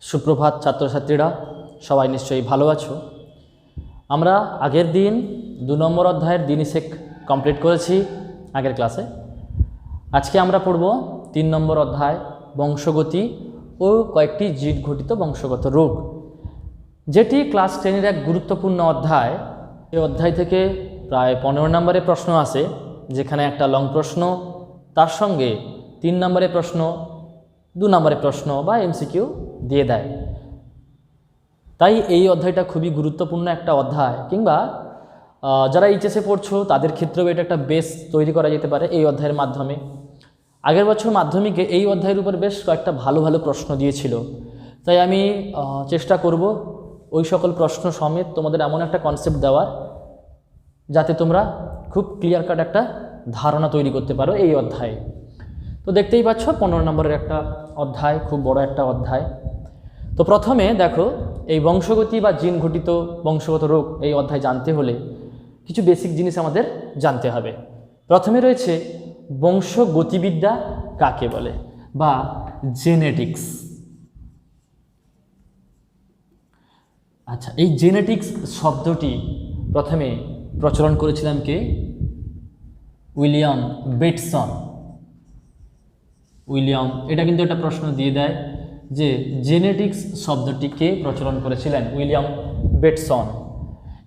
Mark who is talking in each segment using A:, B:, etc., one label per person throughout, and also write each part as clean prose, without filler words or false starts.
A: সুপ্রভাত ছাত্রছাত্রীরা, সবাই নিশ্চয়ই ভালো আছো। আমরা আগের দিন 2 নম্বর অধ্যায়ের দিনিশেক কমপ্লিট করেছি আগের ক্লাসে। আজকে আমরা পড়ব 3 নম্বর অধ্যায় বংশগতি ও কয়েকটি জিন ঘটিত বংশগত রোগ, যেটি ক্লাস 10-এর এক গুরুত্বপূর্ণ অধ্যায়। এই অধ্যায় থেকে প্রায় 15 নম্বরের প্রশ্ন আসে, যেখানে একটা লং প্রশ্ন, তার সঙ্গে 3 নম্বরের প্রশ্ন, 2 নম্বরের প্রশ্ন বা এমসিকিউ দিয়ে দেয়। তাই এই অধ্যায়টা খুবই গুরুত্বপূর্ণ একটা অধ্যায়, কিংবা যারা এইচএসে পড়ছো তাদের ক্ষেত্রেও এটা একটা বেস তৈরি করা যেতে পারে এই অধ্যায়ের মাধ্যমে। আগের বছর মাধ্যমিকে এই অধ্যায়ের উপর বেশ কয়েকটা ভালো ভালো প্রশ্ন দিয়েছিল, তাই আমি চেষ্টা করব ওই সকল প্রশ্ন সমেত তোমাদের এমন একটা কনসেপ্ট দেওয়ার, যাতে তোমরা খুব ক্লিয়ার কাট একটা ধারণা তৈরি করতে পারো এই অধ্যায়ে। তো দেখতেই পাচ্ছ 15 নম্বরের একটা অধ্যায়, খুব বড় একটা অধ্যায়। তো প্রথমে দেখো, এই বংশগতি বা জিন ঘটিত বংশগত রোগ এই অধ্যায় জানতে হলে কিছু বেসিক জিনিস আমাদের জানতে হবে। প্রথমে রয়েছে বংশগতিবিদ্যা কাকে বলে, বা জেনেটিক্স। আচ্ছা, এই জেনেটিক্স শব্দটি প্রথমে প্রচলন করেছিলাম কে? উইলিয়াম বেটসন। এটা কিন্তু একটা প্রশ্ন দিয়ে দেয় যে জেনেটিক্স শব্দটি কে প্রচলন করেছিলেন? উইলিয়াম বেটসন।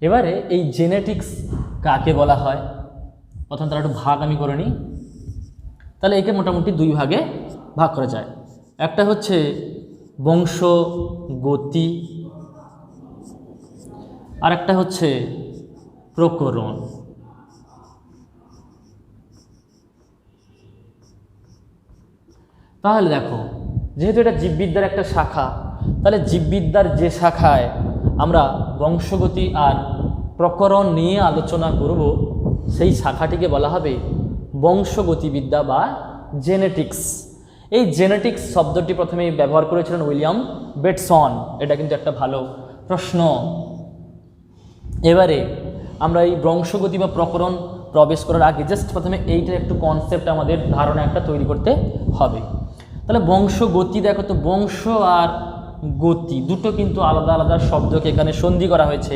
A: এবারে এই জেনেটিক্স কাকে বলা হয়, প্রথম তারা একটু ভাগ আমি করে নিই। তাহলে একে মোটামুটি 2 ভাগে ভাগ করা যায়। একটা হচ্ছে বংশগতি, আর একটা হচ্ছে প্রকরণ। তাহলে দেখো, যেহেতু এটা জীববিদ্যার একটা শাখা, তাহলে জীববিদ্যার যে শাখায় আমরা বংশগতি আর প্রকরণ নিয়ে আলোচনা করব, সেই শাখাটিকে বলা হবে বংশগতিবিদ্যা বা জেনেটিক্স। এই জেনেটিক্স শব্দটি প্রথমে ব্যবহার করেছিলেন উইলিয়াম বেটসন। এটা কিন্তু একটা ভালো প্রশ্ন। এবারে আমরা এই বংশগতি বা প্রকরণ প্রবেশ করার আগে জাস্ট প্রথমে এইটার একটু কনসেপ্ট, আমাদের ধারণা একটা তৈরি করতে হবে। তাহলে বংশগতি, দেখো তো, বংশ আর গতি দুটো কিন্তু আলাদা আলাদা শব্দকে এখানে সন্ধি করা হয়েছে।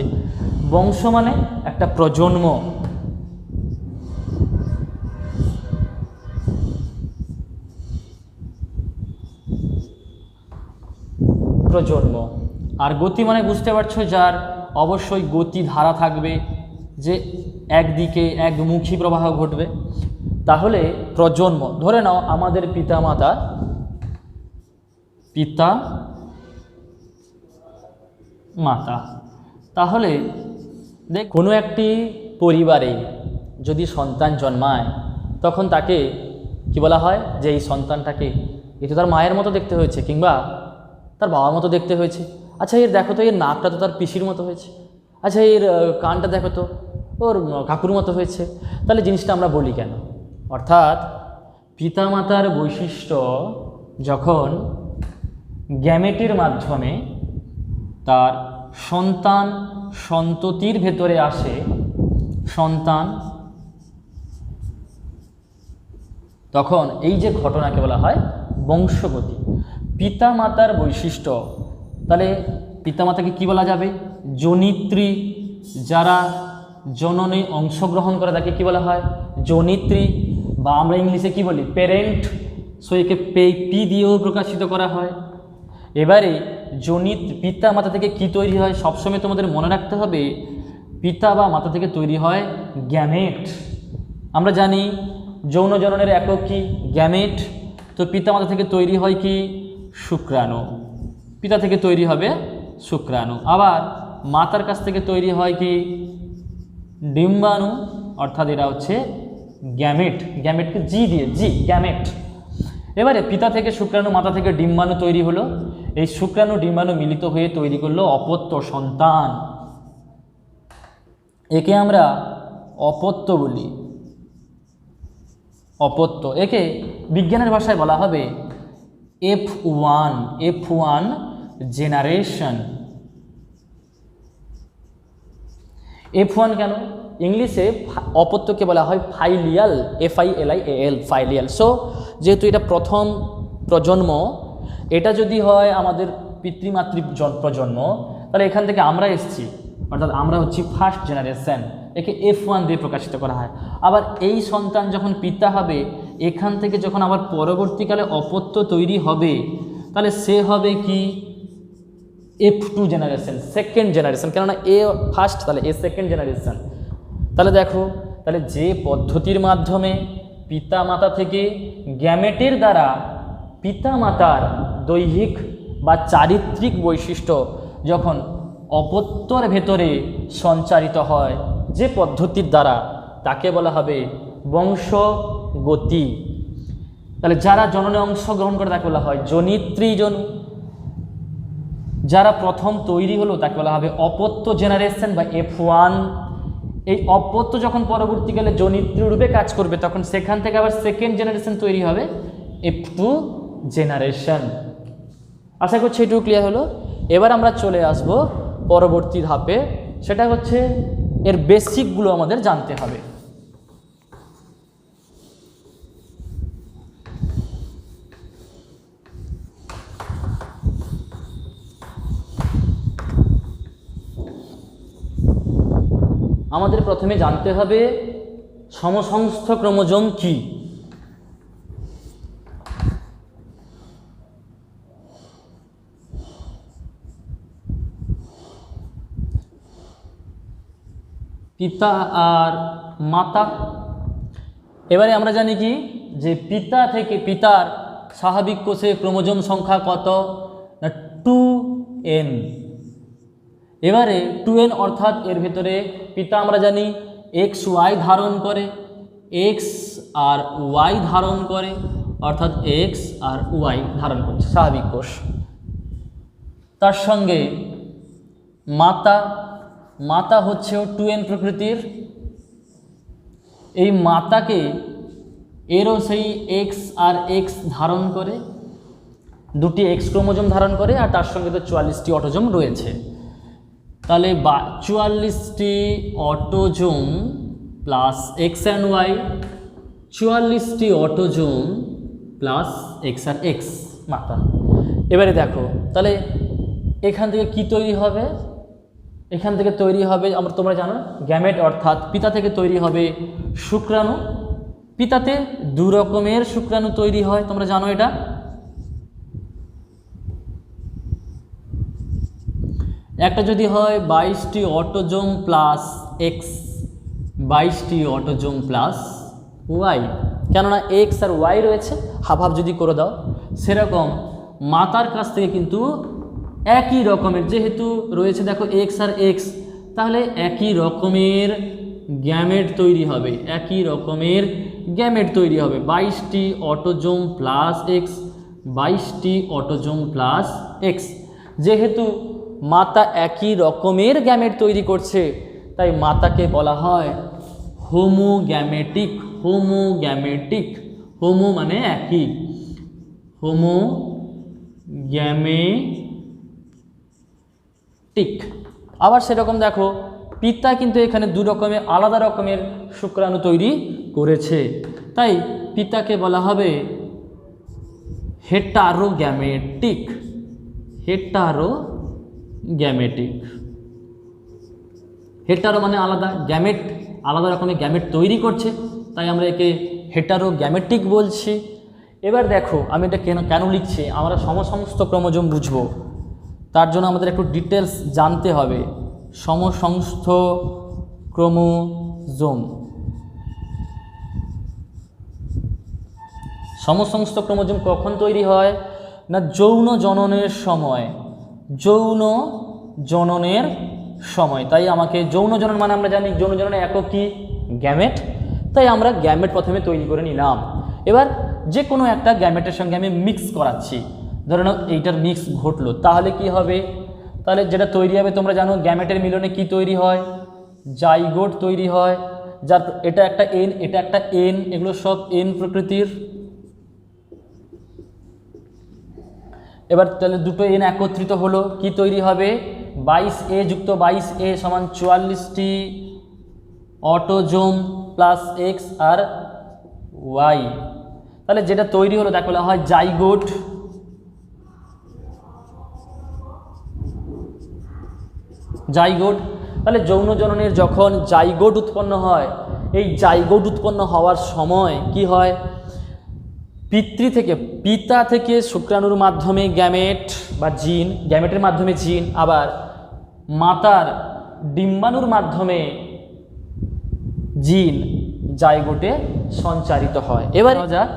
A: বংশ মানে একটা প্রজন্ম, আর গতি মানে বুঝতে পারছো, যার অবশ্যই গতি ধারা থাকবে, যে একদিকে একমুখী প্রবাহ ঘটবে। তাহলে প্রজন্ম, ধরে নাও আমাদের পিতা মাতা, তাহলে দেখ, কোনো একটি পরিবারে যদি সন্তান জন্মায়, তখন তাকে কি বলা হয়? যে এই সন্তানটাকে, এ তো তার মায়ের মতো দেখতে হয়েছে, কিংবা তার বাবার মতো দেখতে হয়েছে। আচ্ছা, এর দেখো তো, এর নাকটা তো তার পিসির মতো হয়েছে। আচ্ছা, এর কানটা দেখো তো, ওর কাকুর মতো হয়েছে। তাহলে জিনিসটা আমরা বলি কেন? অর্থাৎ পিতামাতার বৈশিষ্ট্য যখন গ্যামেটের মাধ্যমে তার সন্ততির ভেতরে আসে, তখন এই যে ঘটনাকে বলা হয় বংশগতি। পিতামাতার বৈশিষ্ট্য, তাহলে পিতামাতাকে কি বলা যাবে? জনিত্রী। যারা জননে অংশগ্রহণ করে তাকে কি বলা হয়? জনিত্রী, বা আমরা ইংলিশে কি বলি? প্যারেন্ট। সো একে পি দিয়েও প্রকাশিত করা হয়। এবারে পিতা মাতা থেকে কি তৈরি হয়? সবসময় তোমাদের মনে রাখতে হবে, পিতা বা মাতা থেকে তৈরি হয় গ্যামেট। আমরা জানি যৌন জননের একক কি? গ্যামেট। তো পিতা মাতা থেকে তৈরি হয় কি? শুক্রাণু। পিতা থেকে তৈরি হবে শুক্রাণু। আবার মাতার কাছ থেকে তৈরি হয় কি? ডিম্বাণু। অর্থাৎ এরা হচ্ছে গ্যামেট। গ্যামেটকে জি দিয়ে, গ্যামেট। এবারে পিতা থেকে শুক্রাণু, মাতা থেকে ডিম্বাণু তৈরি হলো। এই শুক্রাণু ডিম্বাণু মিলিত হয়ে তৈরি করলো অপত্য সন্তান। একে আমরা অপত্য বলি। একে বিজ্ঞানের ভাষায় বলা হবে F1 জেনারেশন। F1 কেন? ইংলিশে অপত্যকে বলা হয় ফাইলিয়াল, FILIAL, ফাইলিয়াল। সো যেহেতু এটা প্রথম প্রজন্ম, এটা যদি হয় আমাদের পিতৃমাতৃ প্রজন্ম, তাহলে এখান থেকে আমরা এসেছি, অর্থাৎ আমরা হচ্ছি ফার্স্ট জেনারেশন, একে F1 দিয়ে প্রকাশিত করা হয়। আবার এই সন্তান যখন পিতা হবে, এখান থেকে যখন আবার পরবর্তীকালে অপত্য তৈরি হবে, তাহলে সে হবে কি F2 জেনারেশন, সেকেন্ড জেনারেশন, কেননা এ ফার্স্ট, তাহলে এ সেকেন্ড জেনারেশন। তাহলে দেখো, তাহলে যে পদ্ধতির মাধ্যমে পিতা মাতা থেকে গ্যামেটের দ্বারা পিতা মাতার দৈহিক বা চারিত্রিক বৈশিষ্ট্য যখন অপত্যর ভেতরে সঞ্চারিত হয়, যে পদ্ধতির দ্বারা, তাকে বলা হবে বংশগতি। তাহলে যারা জননে অংশগ্রহণ করে তাকে বলা হয় জনিত্রীজনু, যারা প্রথম তৈরি হলো তাকে বলা হবে অপত্য জেনারেশন বা F1। এই অপত্য যখন পরবর্তীকালে জনিত্রী রূপে কাজ করবে, তখন সেখান থেকে আবার সেকেন্ড জেনারেশন তৈরি হবে, F2 জেনারেশন। আশা করছি এটুকু ক্লিয়ার হলো। এবার আমরা চলে আসব পরবর্তী ধাপে, সেটা হচ্ছে এর বেসিকগুলো আমাদের জানতে হবে। আমাদের প্রথমে জানতে হবে সমসংস্থ ক্রোমোজোম কি। পিতা আর মাতা, এবারে আমরা জানি কি যে পিতা থেকে পিতার স্বাভাবিক কোষে ক্রোমোজোম সংখ্যা কত না 2n। এবারে 2n অর্থাৎ এর ভেতরে পিতা আমরা জানি XY ধারণ করে, X আর Y ধারণ করে, অর্থাৎ X আর Y ধারণ করছে স্বাভাবিক কোষ। তার সঙ্গে মাতা হচ্ছেও 2n প্রকৃতির। এই মাতাকে এরও সেই X আর X ধারণ করে, দুটি X ক্রোমোজোম ধারণ করে, আর তার সঙ্গে তো 44টি অটোজোম রয়েছে। তাহলে 44টি autosome plus X and Y, 44টি অটোজোম প্লাস X আর X মাতা। এবারে দেখো, তাহলে এখান থেকে কি তৈরি হবে? এখান থেকে তৈরি হবে, তোমরা জানো গ্যামেট, অর্থাৎ পিতা থেকে তৈরি হবে শুক্রাণু। পিতাতে দু রকমের শুক্রাণু তৈরি হয়, তোমরা জানো এটা। একটা যদি হয় 22টি অটোজোম প্লাস X, 22টি অটোজোম প্লাস Y, কেননা X আর Y রয়েছে, হাফ হাফ যদি করে দাও, সেরকম মাতার কাছ থেকে কিন্তু একই রকমের, যেহেতু রয়েছে দেখো X আর X, তাহলে একই রকমের গ্যামেট তৈরি হবে, একই রকমের গ্যামেট তৈরি হবে। 22টি অটোজোম প্লাস X, 22টি অটোজোম প্লাস X। যেহেতু মাতা একই রকমের গ্যামেট তৈরি করছে, তাই মাতাকে বলা হয় হোমোগ্যামেটিক। হোমোগ্যামেটিক, হোমো মানে একই, হোমোগ্যামেটিক। আবার সেরকম দেখো, পিতা কিন্তু এখানে দু রকমের আলাদা রকমের শুক্রাণু তৈরি করেছে, তাই পিতাকে বলা হবে হেটারোগ্যামেটিক। হেটারোগ্যামেটিক, হেটারো মানে আলাদা, গ্যামেট আলাদা রকমের গ্যামেট তৈরি করছে, তাই আমরা একে হেটারোগ্যামেটিক বলছি। এবার দেখো আমি এটা কেন লিখছি, আমরা সমসমস্ত ক্রোমোজোম বুঝবো, তার জন্য আমাদের একটু ডিটেলস জানতে হবে। সমসমস্ত ক্রোমোজোম, সমসমস্ত ক্রোমোজোম কখন তৈরি হয় না যৌন জননের সময়। যৌন জননের সময়, তাই আমাকে যৌন জনন মানে আমরা জানি যৌন জননের একক কি গ্যামেট, তাই আমরা গ্যামেট প্রথমে তৈরি করে নিলাম। এবার যে কোনো একটা গ্যামেটের সঙ্গে আমি মিক্স করাচ্ছি, ধরে নাও এইটার মিক্স ঘটলো, তাহলে কি হবে? তাহলে যেটা তৈরি হবে তোমরা জানো গ্যামেটের মিলনে কি তৈরি হয়, জাইগোট তৈরি হয়, যার এটা একটা এন, এটা একটা এন, এগুলো সব এন প্রকৃতির। এবার তাহলে দুটো এন একত্রিত হলো, কি তৈরি হবে? 22A যুক্ত 22A সমান 44টি অটোজোম প্লাস এক্স আর ওয়াই, তাহলে যেটা তৈরি হলো তাকে বলা হয় জাইগোট। জাইগোট, তাহলে যৌন জননের যখন জাইগোট উৎপন্ন হয়, এই জাইগোট উৎপন্ন হওয়ার সময় কি হয়, পিতা থেকে শুক্রাণুর মাধ্যমে গ্যামেট বা জিন, গ্যামেটের মাধ্যমে জিন, আবার মাতার ডিম্বাণুর মাধ্যমে জিন জাইগোটে সঞ্চারিত হয়। এবার যাক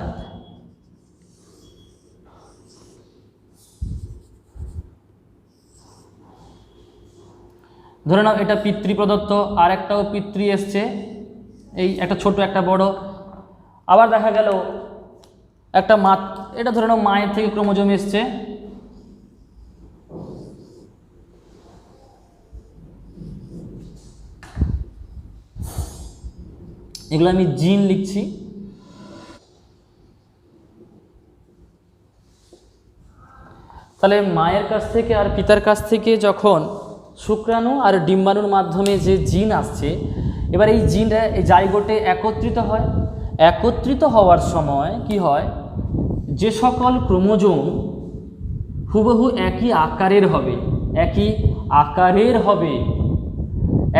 A: ধরে নাও এটা পিতৃ প্রদত্ত, আর একটাও পিতৃ এসছে, এই একটা ছোট একটা বড়। আবার দেখা গেল একটা মা, এটা ধরে নাও মায়ের থেকে ক্রোমোজোম এসছে, এগুলো আমি জিন লিখছি। তাহলে মায়ের কাছ থেকে আর পিতার কাছ থেকে যখন শুক্রাণু আর ডিম্বাণুর মাধ্যমে যে জিন আসছে, এবার এই জিনটা এই জাইগোটে একত্রিত হয়। একত্রিত হওয়ার সময় কি হয়, যে সকল ক্রোমোজোম হুবহু একই আকারের হবে, একই আকারের হবে,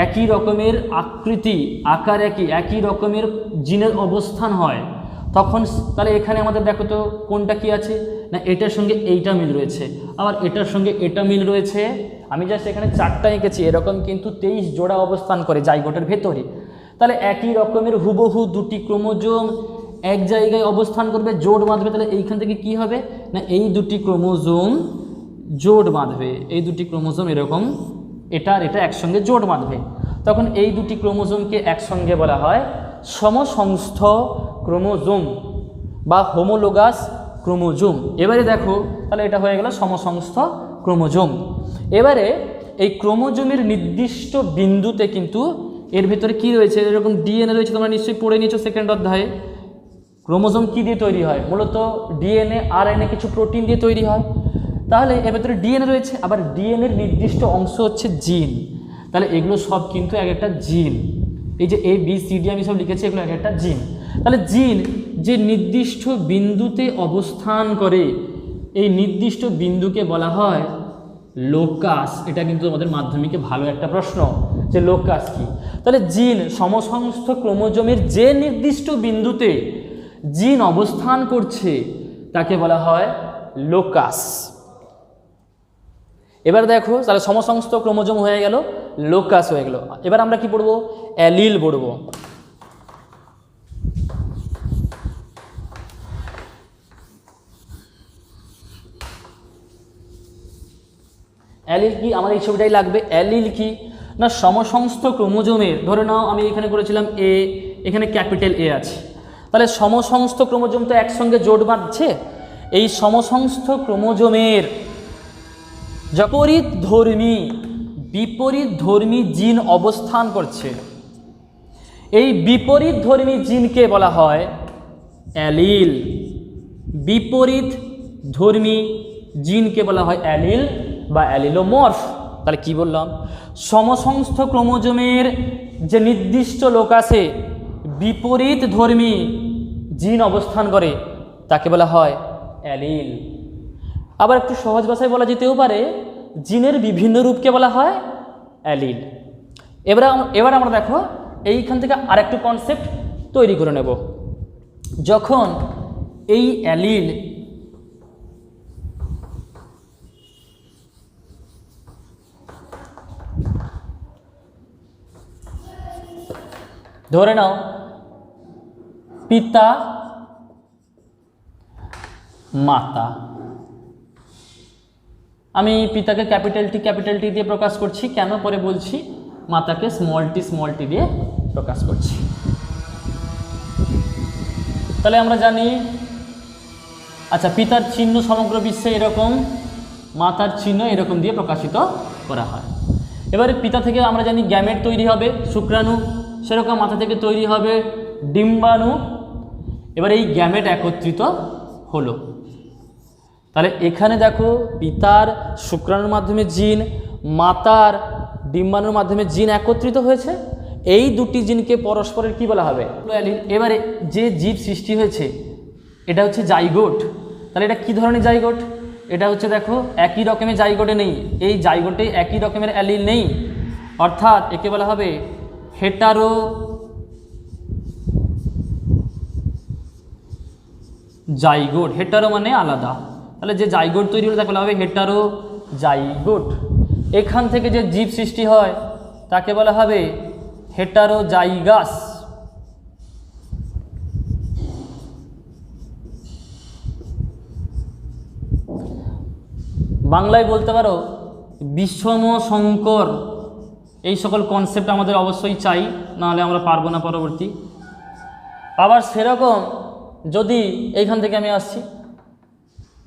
A: একই রকমের আকৃতি, আকার একই রকমের জিনের অবস্থান হয়, তখন তাহলে এখানে আমাদের দেখো তো কোনটা কি আছে না, এটার সঙ্গে এইটা মিল রয়েছে, আবার এটার সঙ্গে এটা মিল রয়েছে। আমি জাস্ট এখানে 4টা এঁকেছি, এরকম কিন্তু 23 জোড়া অবস্থান করে জাইগোটের ভেতরে। তাহলে একই রকমের হুবহু দুটি ক্রোমোজোম এক জায়গায় অবস্থান করবে, জোট বাঁধবে। তাহলে এইখান থেকে কি হবে না, এই দুটি ক্রোমোজোম জোট বাঁধবে, এই দুটি ক্রোমোজোম এরকম এটা আর এটা একসঙ্গে জোট বাঁধবে। তখন এই দুটি ক্রোমোজোমকে একসঙ্গে বলা হয় সমসংস্থ ক্রোমোজোম বা হোমোলোগাস ক্রোমোজোম। এবারে দেখো তাহলে এটা হয়ে গেল সমসংস্থ ক্রোমোজোম। এবারে এই ক্রোমোজোমের নির্দিষ্ট বিন্দুতে কিন্তু এর ভেতরে কি রয়েছে, এরকম ডিএনএ রয়েছে, তোমরা নিশ্চয়ই পড়ে নিয়েছো সেকেন্ড অধ্যায়ে। ক্রোমোজোম কি দিয়ে তৈরি হয়, মূলত ডিএনএ আরএনএ কিছু প্রোটিন দিয়ে তৈরি হয়। তাহলে এর ভেতরে ডিএনএ রয়েছে, আবার ডিএনএর নির্দিষ্ট অংশ হচ্ছে জিন। তাহলে এগুলো সব কিন্তু এক একটা জিন, এই যে এ বি সি ডি আমি সব লিখেছি, এগুলো এক একটা জিন। তাহলে জিন যে নির্দিষ্ট বিন্দুতে অবস্থান করে, এই নির্দিষ্ট বিন্দুকে বলা হয় লোকাস। এটা কিন্তু আমাদের মাধ্যমিকে ভালো একটা প্রশ্ন, যে লোকাস কি। তাহলে জিন সমসংস্থ ক্রোমোজোমের যে নির্দিষ্ট বিন্দুতে জিন অবস্থান করছে তাকে বলা হয় লোকাস। এবার দেখো তাহলে সমসংস্থ ক্রোমোজোম হয়ে গেল, লোকাস হয়ে গেল। এবার আমরা কি পড়বো, অ্যালিল পড়বো। অ্যালিল কি, আমার এই ছবিটাই লাগবে। অ্যালিল কি না, সমসংস্থ ক্রোমোজোমের, ধরে নাও আমি এখানে করেছিলাম এ, এখানে ক্যাপিটাল এ আছে, তাহলে সমসংস্থ ক্রোমোজোম তো একসঙ্গে জোট বাঁধছে। এই সমসংস্থ ক্রোমোজোমের বিপরীত ধর্মী জিন অবস্থান করছে, এই বিপরীত ধর্মী জিনকে বলা হয় অ্যালিল। বিপরীত ধর্মী জিনকে বলা হয় অ্যালিল বা অ্যালিলোমর্ফ। তাহলে কি বললাম, সমসংস্থ ক্রোমোজোমের যে নির্দিষ্ট লোকাসে বিপরীত ধর্মী জিন অবস্থান করে তাকে বলা হয় অ্যালিল। আবার একটু সহজ ভাষায় বলা যেতেও পারে, জিনের বিভিন্ন রূপকে বলা হয় অ্যালিল। এবার আমরা দেখো এইখান থেকে আরেকটু কনসেপ্ট তৈরি করে নেব। যখন এই অ্যালিল ধরে নাও পিতা মাতা, আমি পিতাকে ক্যাপিটাল টি দিয়ে প্রকাশ করছি, কেন পরে বলছি। মাতাকে স্মল টি দিয়ে প্রকাশ করছি। তাহলে আমরা জানি, আচ্ছা, পিতার চিহ্ন সমগ্র বিশ্বে এরকম, মাতার চিহ্ন এরকম দিয়ে প্রকাশিত করা হয়। এবারে পিতা থেকে আমরা জানি গ্যামেট তৈরি হবে, শুক্রাণু, সেরকম মাথা থেকে তৈরি হবে ডিম্বাণু। এবার এই গ্যামেট একত্রিত হলো, তাহলে এখানে দেখো পিতার শুক্রাণুর মাধ্যমে জিন, মাতার ডিম্বাণুর মাধ্যমে জিন একত্রিত হয়েছে। এই দুটি জিনকে পরস্পরের কি বলা হবে? হ্যাপ্লোঅ্যালিন। এবারে যে জীব সৃষ্টি হয়েছে এটা হচ্ছে জাইগোট। তাহলে এটা কি ধরনের জাইগোট? এটা হচ্ছে দেখো একই রকমের জাইগোটে নেই, এই জাইগোটে একই রকমের অ্যালিল নেই, অর্থাৎ একে বলা হবে হেটারো জাইগোট। হেটারো মানে আলাদা, তাহলে যে জাইগোট তৈরি হলে তাকে বলা হবে হেটারো জাইগোট। এখান থেকে যে জীব সৃষ্টি হয় তাকে বলা হবে হেটারোজাইগাস। বাংলায় বলতে পারো বিষম সংকর। এই সকল কনসেপ্ট আমাদের অবশ্যই চাই, নাহলে আমরা পারবো না পরবর্তী। আবার সেরকম যদি এইখান থেকে আমি আসছি,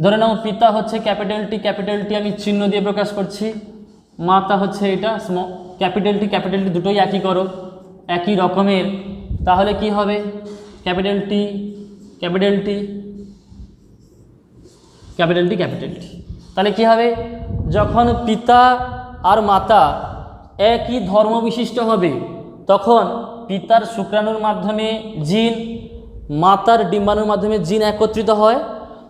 A: ধরে নাও পিতা হচ্ছে ক্যাপিটাল টি আমি চিহ্ন দিয়ে প্রকাশ করছি, মাতা হচ্ছে এটা ক্যাপিটাল টি দুটোই একই করো, একই রকমের, তাহলে কি হবে? ক্যাপিটাল টি, তাহলে কি হবে? যখন পিতা আর মাতা একই ধর্ম বিশিষ্ট হবে তখন পিতার শুক্রাণুর মাধ্যমে জিন, মাতার ডিম্বাণুর মাধ্যমে জিন একত্রিত হয়,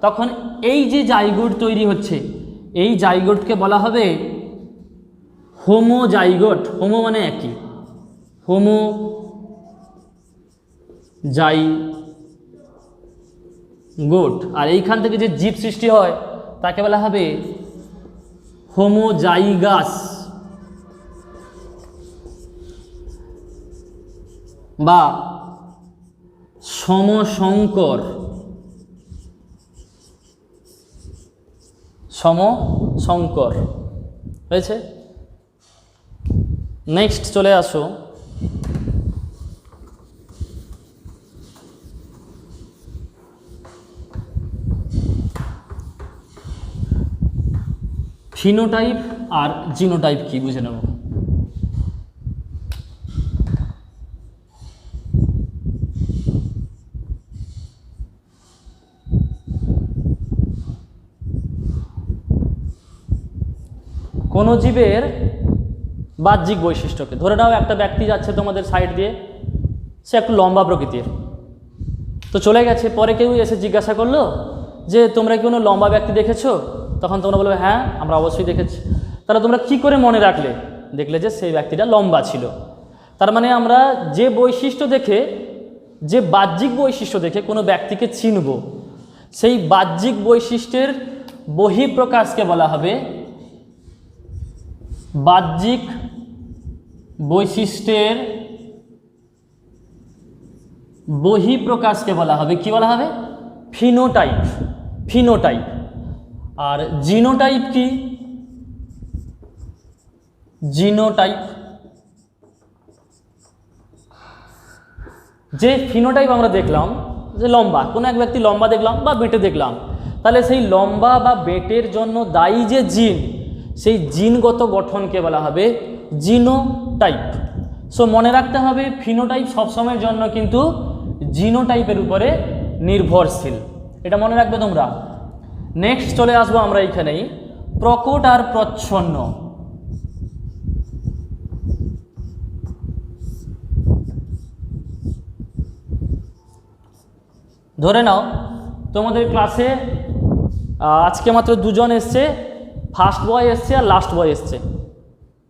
A: তখন এই যে জাইগোট তৈরি হচ্ছে এই জাইগোটকে বলা হবে হোমোজাইগোট। হোমো মানে একই, হোমোজাইগোট। আর এইখান থেকে যে জীব সৃষ্টি হয় তাকে বলা হবে হোমোজাইগাস বা সমসংকর। হয়েছে? নেক্সট চলে আসো ফিনোটাইপ আর জিনোটাইপ কি বুঝে নেব। কোনো জীবের বাহ্যিক বৈশিষ্ট্যকে, ধরে নাও একটা ব্যক্তি যাচ্ছে তোমাদের সাইড দিয়ে, সে একটু লম্বা প্রকৃতির, তো চলে গেছে, পরে কেউ এসে জিজ্ঞাসা করলো যে তোমরা কি কোনো লম্বা ব্যক্তি দেখেছো? তখন তোমরা বলবে হ্যাঁ আমরা অবশ্যই দেখেছি। তাহলে তোমরা কি করে মনে রাখলে? দেখলে যে সেই ব্যক্তিটা লম্বা ছিল। তার মানে আমরা যে বৈশিষ্ট্য দেখে, যে বাহ্যিক বৈশিষ্ট্য দেখে কোনো ব্যক্তিকে চিনব, সেই বাহ্যিক বৈশিষ্ট্যের বহিঃপ্রকাশকে বলা হবে, বাহ্যিক বৈশিষ্ট্যের বহিঃপ্রকাশকে বলা হবে কি বলা হবে? ফিনোটাইপ। আর জিনোটাইপ কি? যে ফিনোটাইপ আমরা দেখলাম যে লম্বা, কোনো এক ব্যক্তি লম্বা দেখলাম বা বেটে দেখলাম, তাহলে সেই লম্বা বা বেটের জন্য দায়ী যে জিন, সেই জিনগত গঠনকে বলা হবে জিনোটাইপ। সো মনে রাখতে হবে ফিনোটাইপ সবসময়ের জন্য কিন্তু জিনোটাইপের উপরে নির্ভরশীল, এটা মনে রাখবে তোমরা। নেক্সট চলে আসবো আমরা এইখানেই প্রকট আর প্রচ্ছন্ন। ধরে নাও তোমাদের ক্লাসে আজকে মাত্র দুজন এসছে, ফার্স্ট বয় এসছে আর লাস্ট বয় এসছে।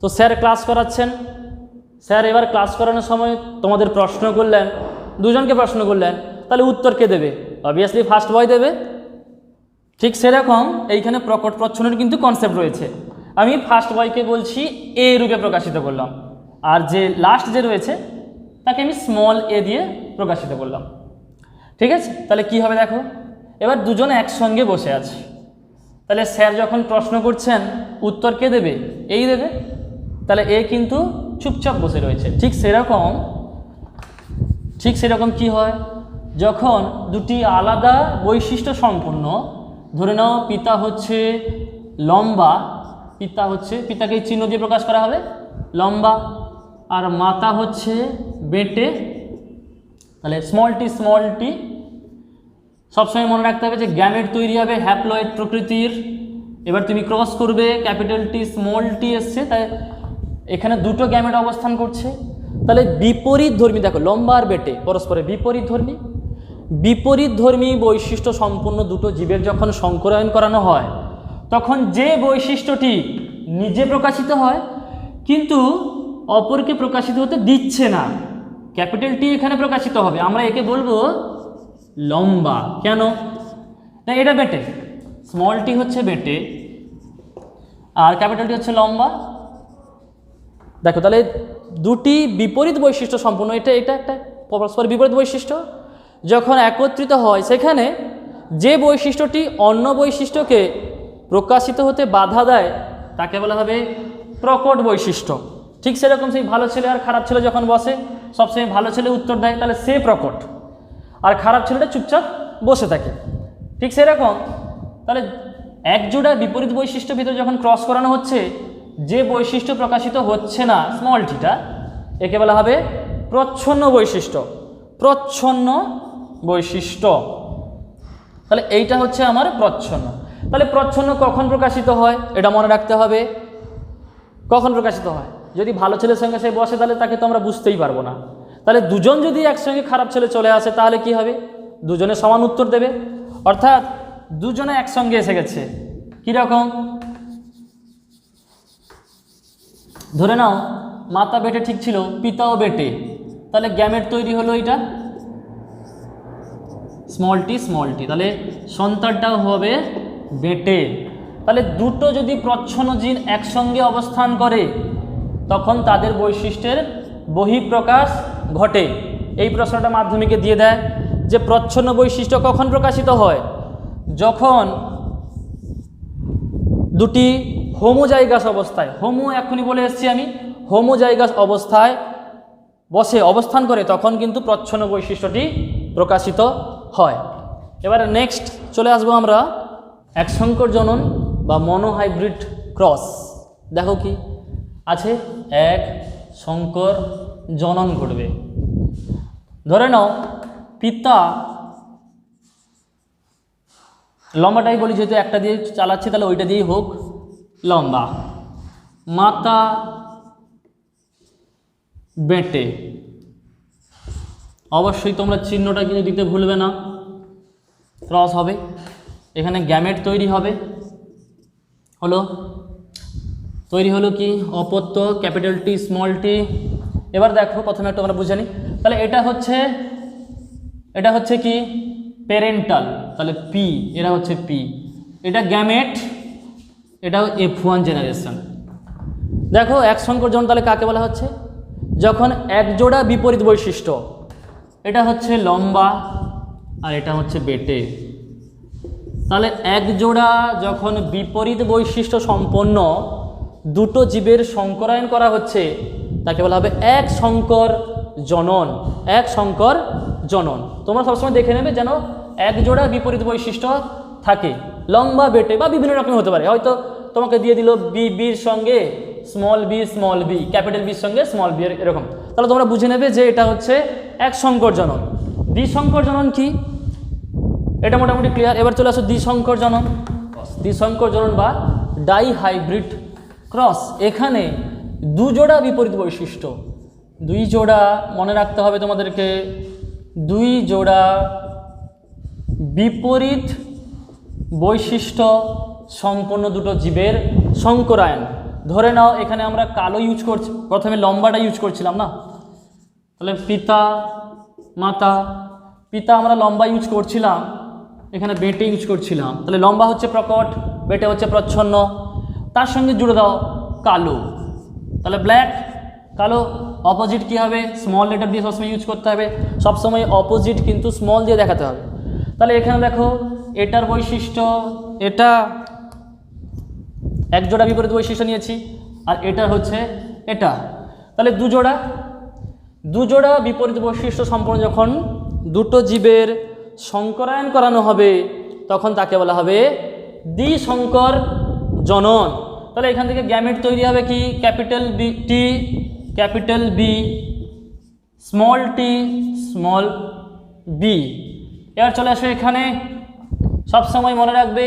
A: তো স্যার ক্লাস করাচ্ছেন, স্যার এবার ক্লাস করানোর সময় তোমাদের প্রশ্ন করলেন, দুজনকে প্রশ্ন করলেন, তাহলে উত্তর কে দেবে? অবভিয়াসলি ফার্স্ট বয় দেবে। ঠিক সেরকম এইখানে প্রকট প্রচ্ছন্নের কিন্তু কনসেপ্ট রয়েছে। আমি ফার্স্ট বয়কে বলছি এ রূপে প্রকাশিত করলাম, আর যে লাস্ট যে রয়েছে তাকে আমি স্মল এ দিয়ে প্রকাশিত করলাম। ঠিক আছে? তাহলে কি হবে দেখো, এবার দুজন একসঙ্গে বসে আছে, তাহলে স্যার যখন প্রশ্ন করছেন উত্তর কে দেবে? এই দেবে। তাহলে এ কিন্তু চুপচাপ বসে রয়েছে। ঠিক সেরকম কি হয়, যখন দুটি আলাদা বৈশিষ্ট্য সম্পন্ন, ধরে নাও পিতা হচ্ছে লম্বা, পিতাকে চিহ্ন দিয়ে প্রকাশ করা হবে লম্বা, আর মাতা হচ্ছে বেটে, তাহলে স্মল টি। সবসময় মনে রাখতে হবে যে গ্যামেট তৈরি হবে হ্যাপ্লয়েড প্রকৃতির। এবার তুমি ক্রস করবে, ক্যাপিটাল টি স্মল টি এসছে, তাই এখানে দুটো গ্যামেট অবস্থান করছে। তাহলে বিপরীত ধর্মী, দেখো লম্বা আর বেটে পরস্পরের বিপরীত ধর্মী। বিপরীত ধর্মী বৈশিষ্ট্য সম্পন্ন দুটো জীবের যখন সংকরায়ন করানো হয় তখন যে বৈশিষ্ট্যটি নিজে প্রকাশিত হয় কিন্তু অপরকে প্রকাশিত হতে দিচ্ছে না, ক্যাপিটাল টি এখানে প্রকাশিত হবে, আমরা একে বলবো লম্বা। কেন না, এটা বেটে, স্মল টি হচ্ছে বেটে আর ক্যাপিটাল টি হচ্ছে লম্বা। দেখো তাহলে দুটি বিপরীত বৈশিষ্ট্য সম্পন্ন, এটা একটা পরস্পর বিপরীত বৈশিষ্ট্য যখন একত্রিত হয় সেখানে যে বৈশিষ্ট্যটি অন্য বৈশিষ্ট্যকে প্রকাশিত হতে বাধা দেয় তাকে বলা হবে প্রকট বৈশিষ্ট্য। ঠিক সেরকম সেই ভালো ছেলে আর খারাপ ছেলে যখন বসে সবসময় ভালো ছেলে উত্তর দেয়, তাহলে সে প্রকট, আর খারাপ ছেলেটা চুপচাপ বসে থাকে। ঠিক সেরকম তাহলে একজোড়া বিপরীত বৈশিষ্ট্যের ভিতরে যখন ক্রস করানো হচ্ছে যে বৈশিষ্ট্য প্রকাশিত হচ্ছে না স্মল টিটা, একে বলা হবে প্রচ্ছন্ন বৈশিষ্ট্য। প্রচ্ছন্ন বৈশিষ্ট্য, তাহলে এইটা হচ্ছে আমার প্রচ্ছন্ন। তাহলে প্রচ্ছন্ন কখন প্রকাশিত হয় এটা মনে রাখতে হবে। কখন প্রকাশিত হয়, যদি ভালো ছেলের সঙ্গে সে বসে তাহলে তাকে তো আমরা বুঝতেই পারবো না। তাহলে দুজন যদি একসঙ্গে খারাপ ছেলে চলে আসে তাহলে কি হবে, দুজনে সমান উত্তর দেবে, অর্থাৎ দুজনে একসঙ্গে এসে গেছে। কীরকম, ধরে নাও মাতা বেটে ঠিক ছিল, পিতাও বেটে, তাহলে গ্যামেট তৈরি হলো এটা স্মল টি, তাহলে সন্তানটাও হবে বেটে। তাহলে দুটো যদি প্রচ্ছন্ন জিন একসঙ্গে অবস্থান করে তখন তাদের বৈশিষ্ট্যের বহিঃপ্রকাশ ঘটে। এই প্রশ্নটা মাধ্যমিকে দিয়ে দেয় যে প্রচ্ছন্ন বৈশিষ্ট্য কখন প্রকাশিত হয়, যখন দুটি হোমোজাইগাস অবস্থায়, হোমো এখনই বলে এসেছি আমি, হোমোজাইগাস অবস্থায় বসে অবস্থান করে তখন কিন্তু প্রচ্ছন্ন বৈশিষ্ট্যটি প্রকাশিত হয়। এবারে নেক্সট চলে আসবো আমরা এক সংকর জনন বা মনোহাইব্রিড ক্রস। দেখো কি আছে, এক সংকর জনন ঘটবে। ধরে নাও পিতা, লম্বাটাই বলি যেহেতু একটা দিয়ে চালাচ্ছি তাহলে ওইটা দিয়েই হোক লম্বা, মাতা বেটে। অবশ্যই তোমরা চিহ্নটা কিন্তু দিতে ভুলবে না, ক্রস হবে, এখানে গ্যামেট তৈরি হবে, তৈরি হলো কি অপত্য, ক্যাপিটাল টি স্মল টি। এবার দেখো প্রথমে একটু আমরা বুঝে নিই, তাহলে এটা হচ্ছে কি প্যারেন্টাল, তাহলে পি, এরা হচ্ছে পি, এটা গ্যামেট, এটাও F1 জেনারেশন। দেখো এক সংকর জনন তাহলে কাকে বলা হচ্ছে, যখন এক জোড়া বিপরীত বৈশিষ্ট্য, এটা হচ্ছে লম্বা আর এটা হচ্ছে বেটে, তাহলে এক জোড়া যখন বিপরীত বৈশিষ্ট্য সম্পন্ন দুটো জীবের সংকরায়ন করা হচ্ছে তাকে বলা হবে এক সংকর জনন। এক সংকর জনন তোমরা সবসময় দেখে নেবে যেন এক জোড়া বিপরীত বৈশিষ্ট্য থাকে, লম্বা বেটে বা বিভিন্ন রকম হতে পারে, হয়তো তোমাকে দিয়ে দিল বির সঙ্গে স্মল বি, ক্যাপিটাল বির সঙ্গে স্মল বি, এরকম, তাহলে তোমরা বুঝে নেবে যে এটা হচ্ছে এক সংকর জনন। দ্বিসংকর জনন কি, এটা মোটামুটি ক্লিয়ার। এবার চলে আসো দ্বিসংকর জনন। দ্বিসংকর জনন বা ডাইহাইব্রিড ক্রস, এখানে দুজোড়া বিপরীত বৈশিষ্ট্য, দুই জোড়া মনে রাখতে হবে তোমাদেরকে, দুই জোড়া বিপরীত বৈশিষ্ট্য সম্পন্ন দুটো জীবের সংকরায়ন। ধরে নাও এখানে আমরা কালো ইউজ করছি, প্রথমে লম্বাটা ইউজ করছিলাম না, তাহলে পিতা মাতা, পিতা আমরা লম্বা ইউজ করছিলাম, এখানে বেটে ইউজ করছিলাম, তাহলে লম্বা হচ্ছে প্রকট, বেটে হচ্ছে প্রচ্ছন্ন, তার সঙ্গে জুড়ে দাও কালো, তাহলে ব্ল্যাক কালো। অপোজিট কি হবে, স্মল লেটার দিয়ে সবসময় ইউজ করতে হবে, সবসময় অপোজিট কিন্তু স্মল দিয়ে দেখাতে হবে। তাহলে এখানে দেখো এটার বৈশিষ্ট্য, এটা এক জোড়া বিপরীত বৈশিষ্ট্য নিয়েছি আর এটা হচ্ছে এটা, তাহলে দুজোড়া বিপরীত বৈশিষ্ট্য সম্পন্ন যখন দুটো জীবের সংকরায়ন করানো হবে তখন তাকে বলা হবে দ্বিসংকর জনন। তাহলে এখান থেকে গ্যামেট তৈরি হবে কি capital B T, capital B, small T, small B. এবার চলে আসবে এখানে, সবসময় মনে রাখবে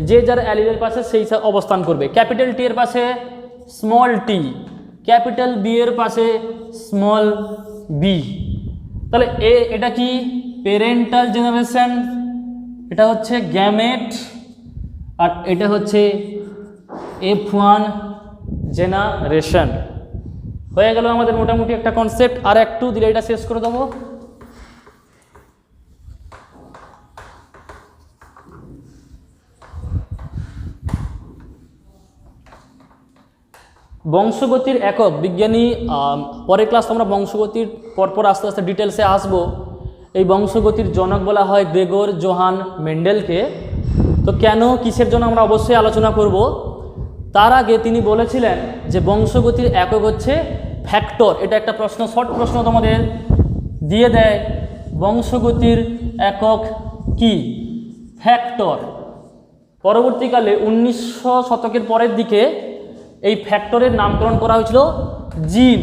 A: যে যার অ্যালিলের পাশে সেই অবস্থান করবে, ক্যাপিটাল টি এর পাশে স্মল টি, ক্যাপিটাল বি এর পাশে স্মল বি, তাহলে এটা কি প্যারেন্টাল জেনারেশন, এটা হচ্ছে গ্যামেট, আর এটা হচ্ছে F1 জেনারেশন। হয়ে গেল আমাদের মোটামুটি একটা কনসেপ্ট। আর একটু দিলে এটা শেষ করে দেবো। বংশগতির একক বিজ্ঞানী, পরের ক্লাস আমরা বংশগতির পরপর আস্তে আস্তে ডিটেলসে আসব। এই বংশগতির জনক বলা হয় গ্রেগর জোহান মেন্ডেলকে। তো কেন, কিসের জন্য আমরা অবশ্যই আলোচনা করব। তার আগে তিনি বলেছিলেন যে বংশগতির একক হচ্ছে ফ্যাক্টর। এটা একটা প্রশ্ন, শর্ট প্রশ্ন তোমাদের দিয়ে দেয়, বংশগতির একক কি? ফ্যাক্টর। পরবর্তীকালে 1900 শতকের পরের দিকে এই ফ্যাক্টরের নামকরণ করা হয়েছিল জিন।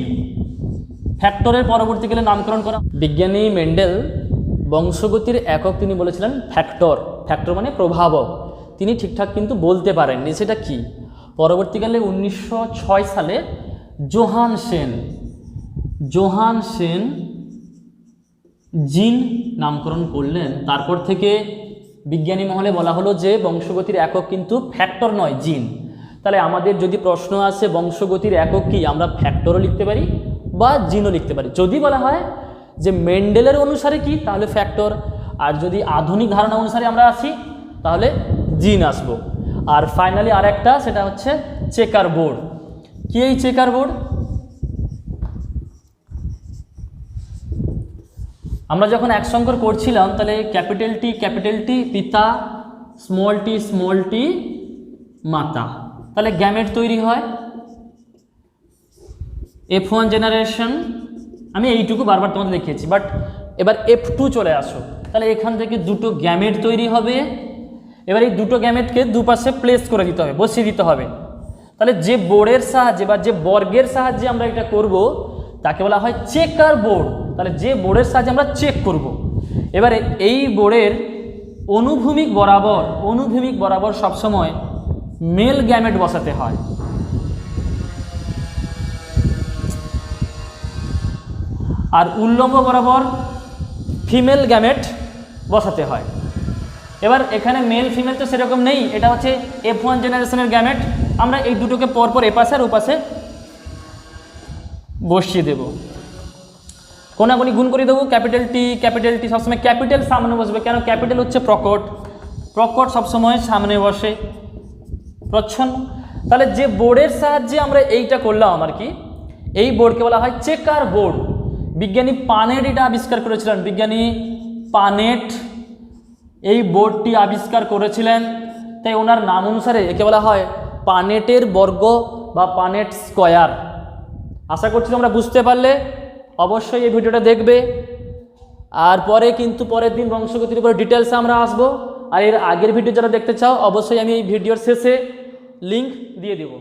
A: ফ্যাক্টরের পরবর্তীকালে নামকরণ করা, বিজ্ঞানী মেন্ডেল বংশগতির একক তিনি বলেছিলেন ফ্যাক্টর। ফ্যাক্টর মানে প্রভাবক। তিনি ঠিকঠাক কিন্তু বলতে পারেননি সেটা কি। পরবর্তীকালে 1906 সালে জোহান সেন জিন নামকরণ করলেন। তারপর থেকে বিজ্ঞানী মহলে বলা হলো যে বংশগতির একক কিন্তু ফ্যাক্টর নয়, জিন। তাহলে আমাদের যদি প্রশ্ন আসে বংশগতির একক কি, আমরা ফ্যাক্টরও লিখতে পারি বা জিনও লিখতে পারি। যদি বলা হয় যে মেন্ডেলের অনুসারে কি, তাহলে ফ্যাক্টর। আর যদি আধুনিক ধারণা অনুসারে আমরা আসি তাহলে জিন আসবো। আর ফাইনালি আর একটা, সেটা হচ্ছে চেকার বোর্ড। কি এই চেকার বোর্ড? আমরা যখন এক সংকর করছিলাম তাহলে ক্যাপিটাল টি পিতা, স্মল টি মাতা, তাহলে গ্যামেট তৈরি হয়। F1 জেনারেশন, আমি এইটুকু বারবার তোমাদের দেখিয়েছি, বাট এবার F2 চলে আসো। তাহলে এখান থেকে দুটো গ্যামেট তৈরি হবে। এবার এই দুটো গ্যামেটকে দুপাশে প্লেস করে দিতে হবে, বসিয়ে দিতে হবে। তাহলে যে বোর্ডের সাহায্যে বা যে বর্গের সাহায্যে আমরা এটা করব তাকে বলা হয় চেকার বোর্ড। তাহলে যে বোর্ডের সাহায্যে আমরা চেক করব। এবারে এই বোর্ডের অনুভূমিক বরাবর সবসময় মেল গ্যামেট বসাতে হয়। আর উল্লম্ব বরাবর ফিমেল গ্যামেট বসাতে হয়। এবার এখানে মেল ফিমেল তো সেরকম নেই, এটা হচ্ছে F1 জেনারেশনের গ্যামেট। আমরা এই দুটোকে পরপর এপাশে আর ওপাশে বসিয়ে দেব, কোনাগুনি গুণ করে দেবো। ক্যাপিটাল টি সবসময় ক্যাপিটাল সামনে বসবে, কেন? ক্যাপিটাল হচ্ছে প্রকট সবসময় সামনে বসে, প্রচ্ছন্ন। তাহলে যে বোর্ডের সাহায্যে আমরা এইটা করলাম আর কি, এই বোর্ডকে বলা হয় চেকার বোর্ড। বিজ্ঞানী পানেট এটা আবিষ্কার করেছিলেন। বিজ্ঞানী পানেট এই বোর্ডটি আবিষ্কার করেছিলেন, তাই ওনার নাম অনুসারে একে বলা হয় পানেটের বর্গ বা পানেট স্কয়ার। আশা করছি তোমরা বুঝতে পারলে। অবশ্যই এই ভিডিওটা দেখবে। আর পরে কিন্তু পরের দিন বংশগতির উপরে ডিটেলসে আমরা আসবো। আর এর আগের ভিডিও যারা দেখতে চাও অবশ্যই আমি এই ভিডিওর শেষে লিঙ্ক দিয়ে দেবো।